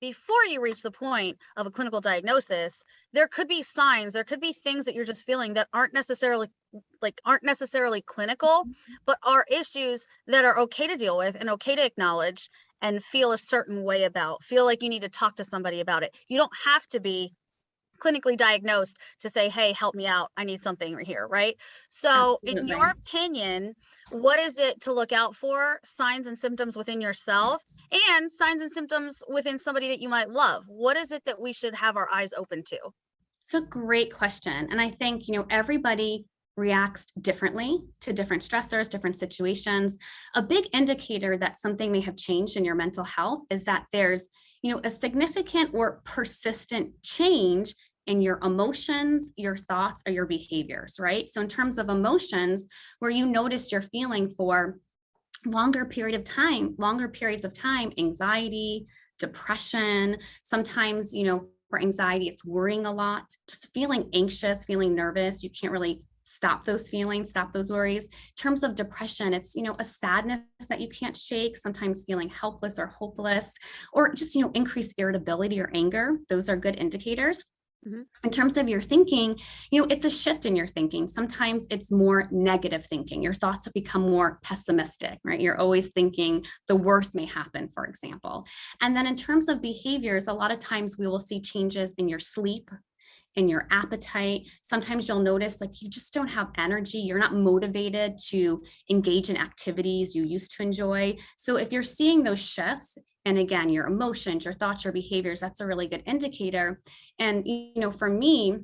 before you reach the point of a clinical diagnosis, there could be signs, there could be things that you're just feeling that aren't necessarily clinical, but are issues that are okay to deal with and okay to acknowledge and feel a certain way about. Feel like you need to talk to somebody about it. You don't have to be clinically diagnosed to say, hey, help me out, I need something right here, right? So in your Absolutely. opinion, what is it to look out for, signs and symptoms within yourself and signs and symptoms within somebody that you might love? What is it that we should have our eyes open to? It's a great question. And I think, everybody reacts differently to different stressors, different situations. A big indicator that something may have changed in your mental health is that there's, a significant or persistent change in your emotions, your thoughts, or your behaviors, right? So in terms of emotions, where you notice you're feeling for longer periods of time, anxiety, depression, sometimes, for anxiety, it's worrying a lot, just feeling anxious, feeling nervous. You can't really stop those feelings, stop those worries. In terms of depression, it's, a sadness that you can't shake, sometimes feeling helpless or hopeless, or just, increased irritability or anger. Those are good indicators. Mhm. In terms of your thinking, it's a shift in your thinking. Sometimes it's more negative thinking. Your thoughts have become more pessimistic, right? You're always thinking the worst may happen, for example. And then in terms of behaviors, a lot of times we will see changes in your sleep, in your appetite. Sometimes you'll notice like you just don't have energy. You're not motivated to engage in activities you used to enjoy. So if you're seeing those shifts, and again, your emotions, your thoughts, your behaviors, that's a really good indicator. And, for me,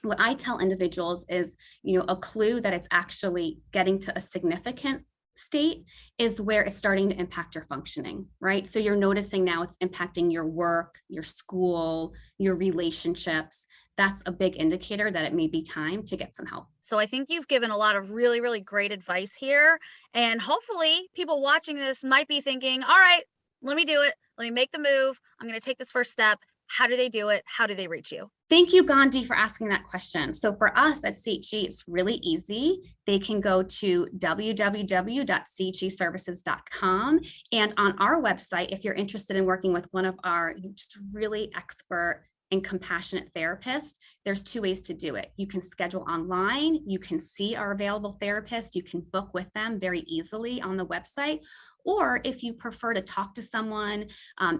what I tell individuals is, a clue that it's actually getting to a significant state is where it's starting to impact your functioning, right? So you're noticing now it's impacting your work, your school, your relationships. That's a big indicator that it may be time to get some help. So I think you've given a lot of really, really great advice here. And hopefully, people watching this might be thinking, all right, let me do it. Let me make the move. I'm going to take this first step. How do they do it? How do they reach you? Thank you, Gandhi, for asking that question. So for us at CHE, it's really easy. They can go to www.cheservices.com. And on our website, if you're interested in working with one of our just really expert and compassionate therapists, there's two ways to do it. You can schedule online, you can see our available therapist, you can book with them very easily on the website. Or if you prefer to talk to someone,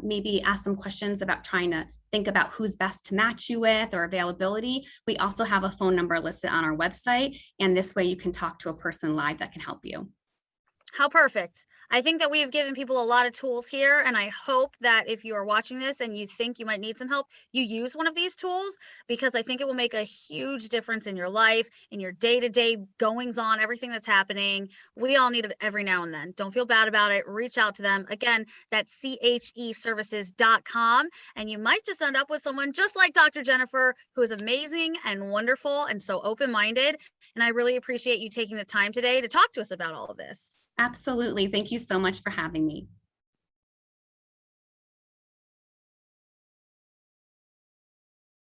maybe ask some questions about trying to think about who's best to match you with or availability, we also have a phone number listed on our website. And this way you can talk to a person live that can help you. How perfect. I think that we have given people a lot of tools here, and I hope that if you are watching this and you think you might need some help, you use one of these tools because I think it will make a huge difference in your life, in your day-to-day goings on, everything that's happening. We all need it every now and then. Don't feel bad about it. Reach out to them. Again, that's cheservices.com, and you might just end up with someone just like Dr. Jennifer, who is amazing and wonderful and so open-minded. And I really appreciate you taking the time today to talk to us about all of this. Absolutely. Thank you so much for having me.